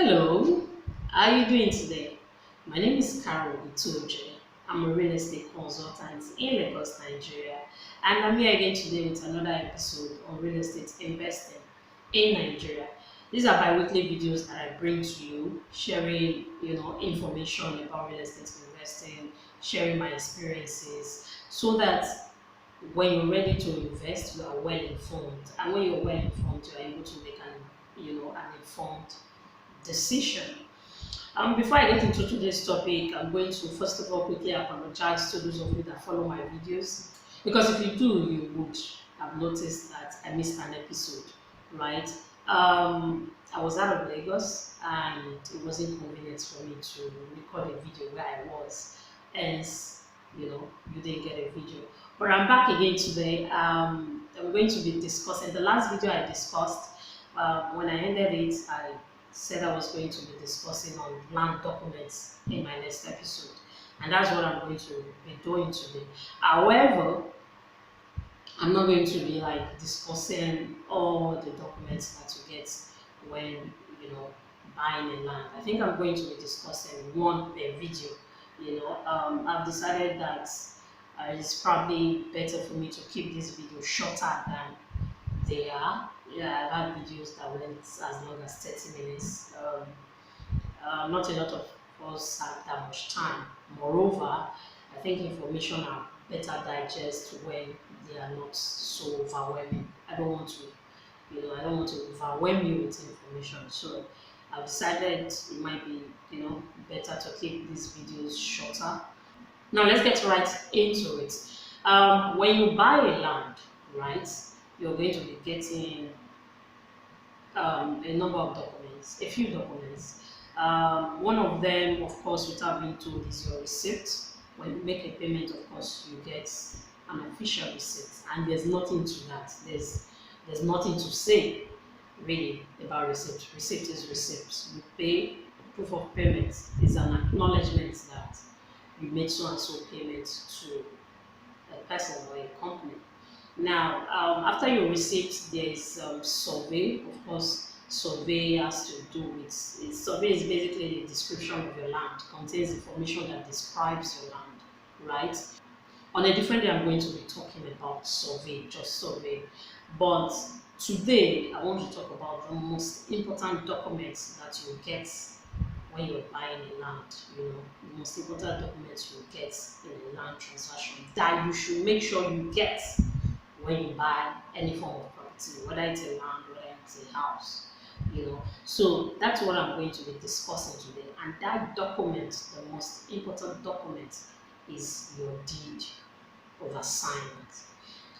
Hello, how are you doing today? My name is Carol Itoje. I'm a real estate consultant in Lagos, Nigeria, and I'm here again today with another episode on real estate investing in Nigeria. These are bi-weekly videos that I bring to you, sharing information about real estate investing, sharing my experiences, so that when you're ready to invest, you are well informed, and when you're well informed, you are able to make an informed decision. Before I get into today's topic, I'm going to first of all quickly apologize to those of you that follow my videos, because if you do, you would have noticed that I missed an episode, right? I was out of Lagos and it was inconvenient for me to record a video where I was, hence, you didn't get a video. But I'm back again today. I'm going to be discussing the last video I discussed. When I ended it, I said I was going to be discussing on land documents in my next episode, and that's what I'm going to be doing today. However, I'm not going to be like discussing all the documents that you get when buying a land. I think I'm going to be discussing one per video. I've decided that it's probably better for me to keep this video shorter than they are. Yeah, I've had videos that went as long as 30 minutes. Not a lot of us have that much time. Moreover, I think information are better digest when they are not so overwhelming. I don't want to overwhelm you with information. So I've decided it might be, better to keep these videos shorter. Now let's get right into it. When you buy a land, right, you're going to be getting a number of documents, a few documents. One of them, of course, without being told, is your receipt. When you make a payment, of course, you get an official receipt, and there's nothing to that. There's nothing to say really about receipt. Receipt is receipt. You pay. Proof of payment is an acknowledgement that you made so and so payment to a person or a company. Now, after your receipt, there is survey. Of course, survey has to do with survey is basically the description of your land, contains information that describes your land, right? On a different day, I'm going to be talking about survey, just survey. But today, I want to talk about the most important documents that you get when you're buying a land. The most important documents you get in a land transaction that you should make sure you get when you buy any form of property, whether it's a land, whether it's a house, So that's what I'm going to be discussing today. And that document, the most important document, is your deed of assignment.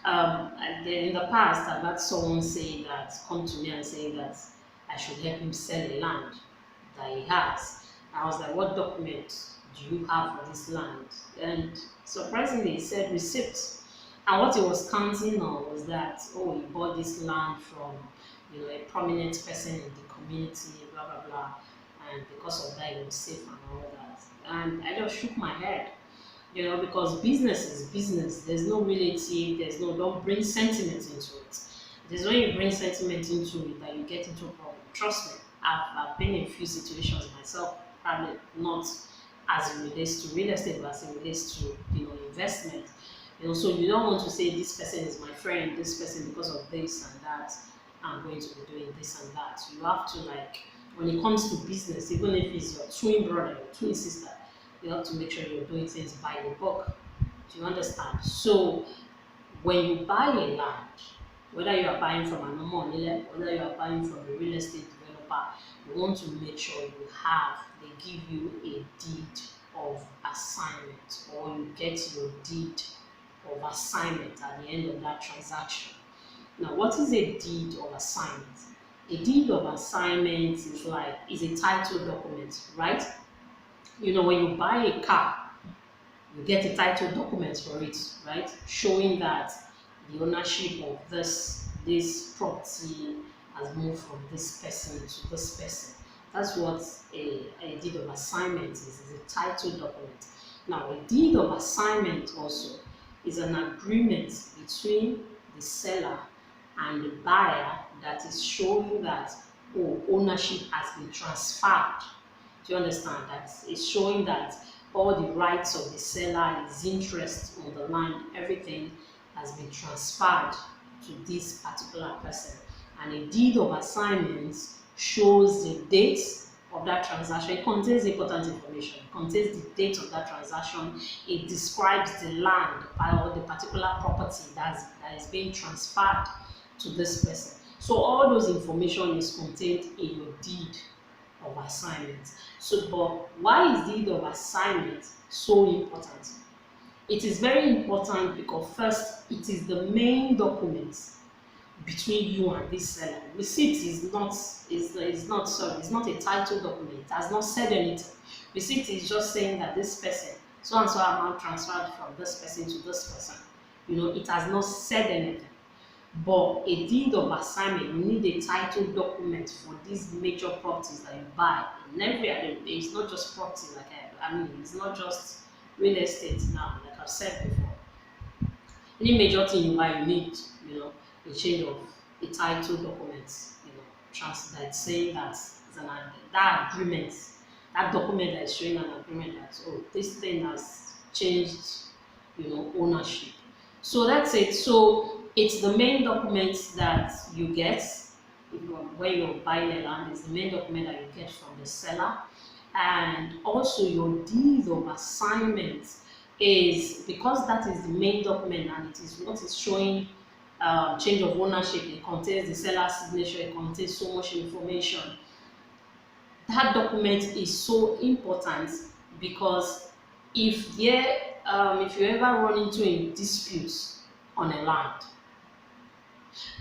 And then in the past, I've had someone come to me and say that I should help him sell a land that he has. I was like, what document do you have for this land? And surprisingly, he said receipt. And what he was counting on was that, he bought this land from, a prominent person in the community, blah, blah, blah. And because of that, it was safe and all that. And I just shook my head, because business is business. There's no relative, don't bring sentiment into it. It is when you bring sentiment into it that you get into a problem. Trust me, I've been in a few situations myself, probably not as it relates to real estate, but as it relates to, investment. So you don't want to say this person is my friend, this person because of this and that, I'm going to be doing this and that. You have to, when it comes to business, even if it's your twin brother, your twin sister, you have to make sure you're doing things by the book. Do you understand? So when you buy a land, whether you are buying from a normal owner, whether you are buying from a real estate developer, you want to make sure they give you a deed of assignment, or you get your deed of assignment at the end of that transaction. Now, what is a deed of assignment? A deed of assignment is a title document, right? When you buy a car, you get a title document for it, right? Showing that the ownership of this property has moved from this person to this person. That's what a deed of assignment is a title document. Now, a deed of assignment also is an agreement between the seller and the buyer that is showing that oh, ownership has been transferred. Do you understand that? It's showing that all the rights of the seller, his interest on the land, everything has been transferred to this particular person. And a deed of assignment shows the date of that transaction. It contains important information. It contains the date of that transaction. It describes the land or the particular property that is being transferred to this person. So all those information is contained in your deed of assignment. So, but why is deed of assignment so important? It is very important because first, it is the main document between you and this seller. Receipt is not a title document. It has not said anything. Receipt is just saying that this person, so and so amount transferred from this person to this person. It has not said anything. But a deed of assignment, you need a title document for these major properties that you buy. In every other, it's not just property it's not just real estate now, like I've said before. Any major thing you buy, you need, a change of a title document, that's saying that that agreement, that document that is showing an agreement that, oh, this thing has changed, ownership. So that's it. So it's the main document that you get when you're buying a land. It's the main document that you get from the seller. And also your deed of assignment is, because that is the main document and it is what is showing change of ownership. It contains the seller's signature. It contains so much information. That document is so important because if you ever run into a dispute on a land,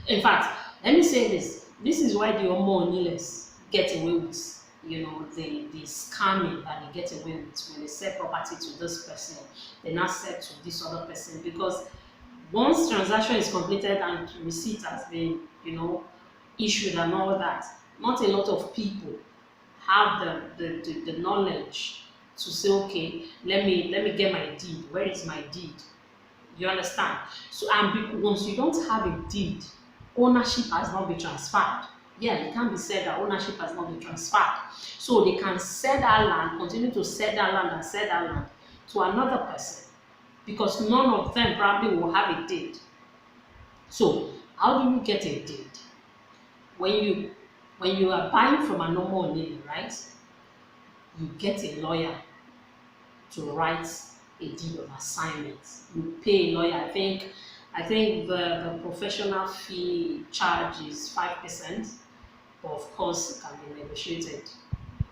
in fact, let me say this. This is why the Omo get away with, the scamming that they get away with when they sell property to this person, they now sell to this other person, because once transaction is completed and receipt has been, issued and all that, not a lot of people have the knowledge to say, okay, let me get my deed. Where is my deed? You understand? So, and once you don't have a deed, ownership has not been transferred. Yeah, it can be said that ownership has not been transferred. So they can sell that land, continue to sell that land and sell that land to another person, because none of them probably will have a deed. So how do you get a deed? When you are buying from a normal owner, right? You get a lawyer to write a deed of assignment. You pay a lawyer. I think the professional fee charge is 5%, but of course it can be negotiated.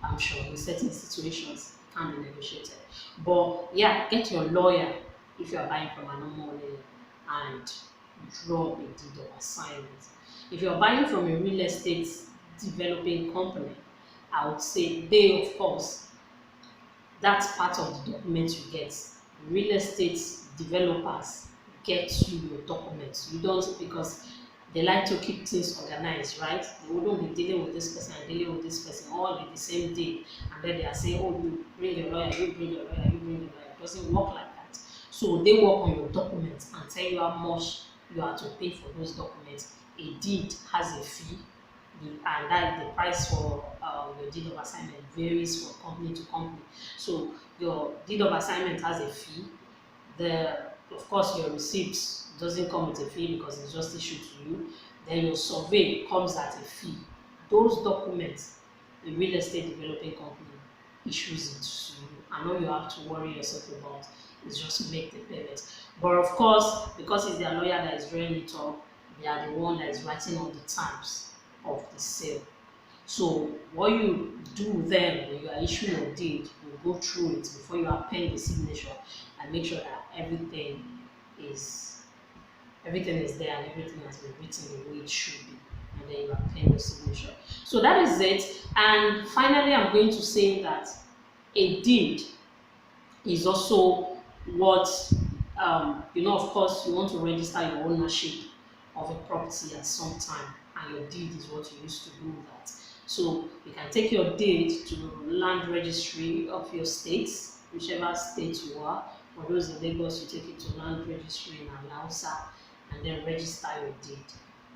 I'm sure in certain situations it can be negotiated. But yeah, get your lawyer if you are buying from a normal owner and draw a deed of assignment. If you are buying from a real estate developing company, I would say they, of course, that's part of the document you get. Real estate developers get you your documents. You don't, because they like to keep things organized, right? They wouldn't be dealing with this person and dealing with this person all in the same day, and then they are saying, oh, you bring your lawyer, you bring your lawyer, you bring your lawyer. It doesn't work like that. So they work on your documents and tell you how much you are to pay for those documents. A deed has a fee, and that the price for your deed of assignment varies from company to company. So your deed of assignment has a fee. Of course, your receipt doesn't come with a fee because it's just issued to you. Then your survey comes at a fee. Those documents, the real estate developing company issues it to you, and all you have to worry yourself about is just make the payment. But of course, because it's their lawyer that is drawing it up, they are the one that is writing all the terms of the sale. So what you do then when you are issuing your deed, you go through it before you append the signature and make sure that everything is there and everything has been written the way it should be, and then you append the signature. So that is it. And finally, I'm going to say that a deed is also what of course, you want to register your ownership of a property at some time, and your deed is what you use to do that. So you can take your deed to land registry of your state, whichever state you are. For those in Lagos, you take it to land registry in Alausa and then register your deed.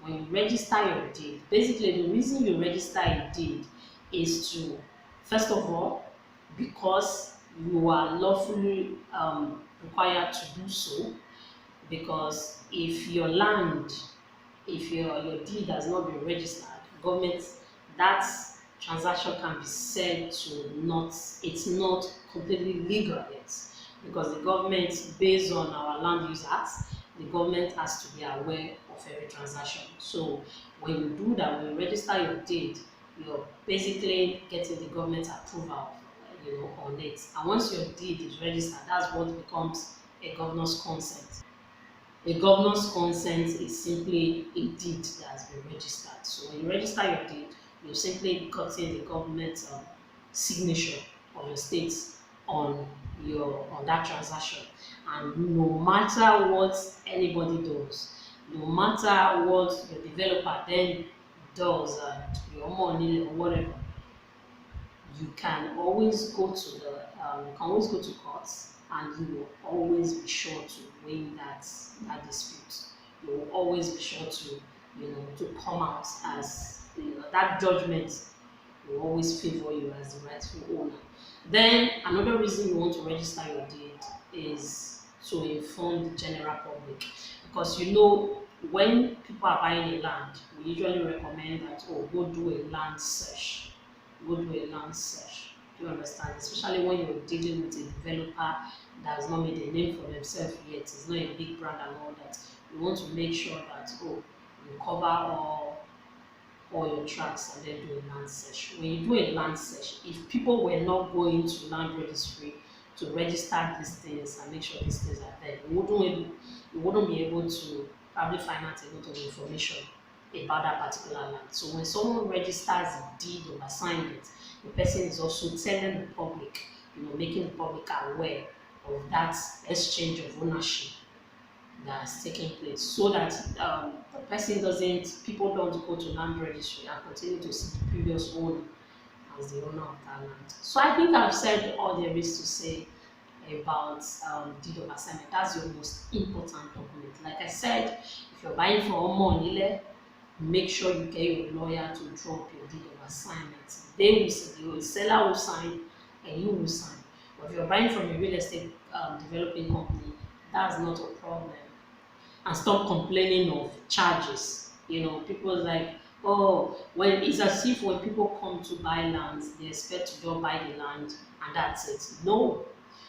when you register your deed, basically the reason you register a deed is to, first of all, because you are lawfully required to do so, because if your land, if your deed has not been registered, government, that transaction can be said to not, it's not completely legal yet, because the government, based on our land use act, the government has to be aware of every transaction. So when you do that, when you register your deed, you're basically getting the government approval, on it. And once your deed is registered, that's what becomes a governor's consent. A governor's consent is simply a deed that has been registered. So when you register your deed, you've simply gotten the government signature of your state on that transaction. And no matter what anybody does, no matter what the developer then does, your money or whatever, you can always go to courts, and you will always be sure to win that dispute. You will always be sure to to come out as that judgment will always favor you as the rightful owner. Then another reason you want to register your deed is to inform the general public, because when people are buying a land, we usually recommend that, go do a land search. Go do a land search. Do you understand? Especially when you're dealing with a developer that has not made a name for themselves yet, it's not a big brand and all that. You want to make sure that you cover all your tracks and then do a land search. When you do a land search, if people were not going to land registry to register these things and make sure these things are there, you wouldn't be able to probably find out a lot of information about that particular land. So when someone registers a deed of assignment, the person is also telling the public, making the public aware of that exchange of ownership that has taken place, so that the person people don't go to land registry and continue to see the previous owner as the owner of that land. So I think I've said all there is to say about deed of assignment. That's your most important document. Like I said, if you're buying for Omo, make sure you get your lawyer to drop your deed of assignment. The seller will sign and you will sign. But if you're buying from a real estate developing company, that's not a problem. And stop complaining of charges. People like, when it's as if when people come to buy lands, they expect to just buy the land and that's it. No.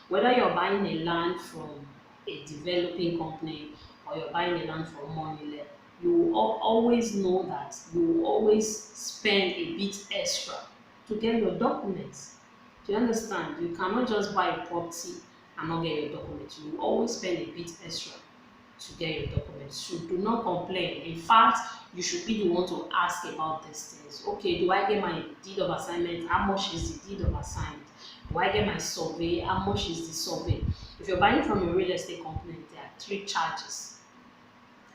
Whether you're buying a land from a developing company or you're buying a land from money, you will always know that you will always spend a bit extra to get your documents. Do you understand? You cannot just buy a property and not get your documents. You will always spend a bit extra to get your documents. So do not complain. In fact, you should be the one to ask about these things. Okay, do I get my deed of assignment? How much is the deed of assignment? Do I get my survey? How much is the survey? If you're buying from a real estate company, there are 3 charges.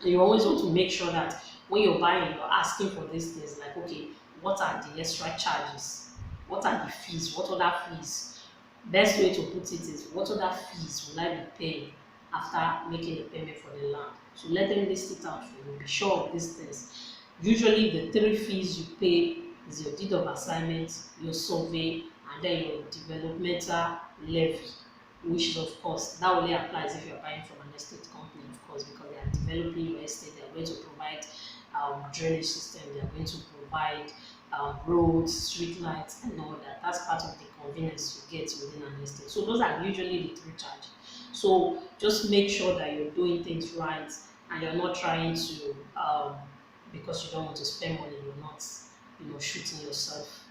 And you always want to make sure that when you're buying, you're asking for these things like, okay, what are the extra charges? What are the fees? What other fees? Best way to put it is, what other fees will I be paying after making a payment for the land? So let them list it out for you. Be sure of these things. Usually the 3 fees you pay is your deed of assignment, your survey, and then your developmental levy, which of course that only applies if you're buying from an estate company, of course, because they are developing your estate. They are going to provide drainage system, they are going to provide roads, street lights, and all that. That's part of the convenience you get within an estate. So those are usually the 3 charges. So just make sure that you're doing things right and you're not trying to, because you don't want to spend money, you're not, shooting yourself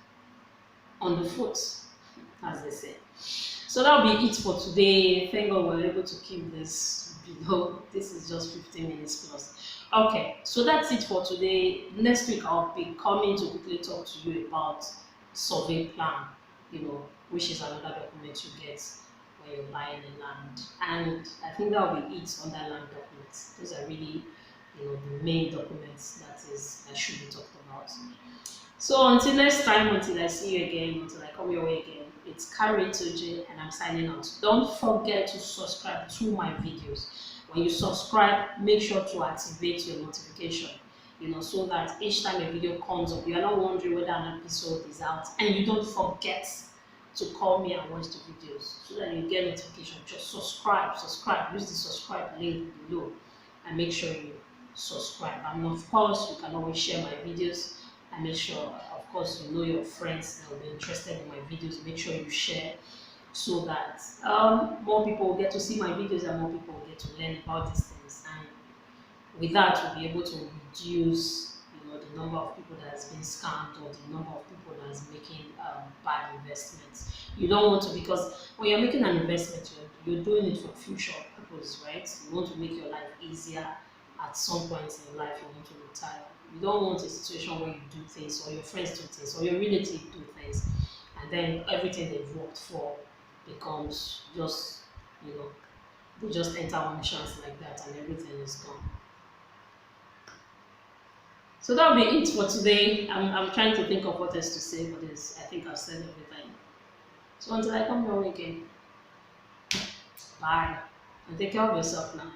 on the foot, as they say. So that'll be it for today. Thank God we're able to keep this video. This is just 15 minutes plus. Okay, so that's it for today. Next week I'll be coming to quickly talk to you about survey plan, which is another document you get when you're buying a land. And I think that'll be it on that land documents. Those are really, the main documents that should be talked about. So until next time, until I see you again, until I come your way again, it's Kari Toje and I'm signing out. Don't forget to subscribe to my videos. When you subscribe, make sure to activate your notification. so that each time a video comes up, you are not wondering whether an episode is out, and you don't forget to call me and watch the videos, so that you get notification. Just subscribe, use the subscribe link below, and make sure you subscribe. And of course, you can always share my videos, and make sure, of course, your friends that will be interested in my videos. Make sure you share, so that more people will get to see my videos, and more people will get to learn about these things. And with that, we'll be able to reduce, the number of people that has been scammed, or the number of people that is making bad investments. You don't want to, because when you're making an investment, you're doing it for future purpose, right? You want to make your life easier. At some point in your life, you want to retire. You don't want a situation where you do things, or your friends do things, or your relatives do things, and then everything they've worked for becomes just, they just enter one chance like that, and everything is gone. So that'll be it for today. I'm trying to think of what else to say for this. I think I've said everything. So until I come your way again, bye. And take care of yourself now.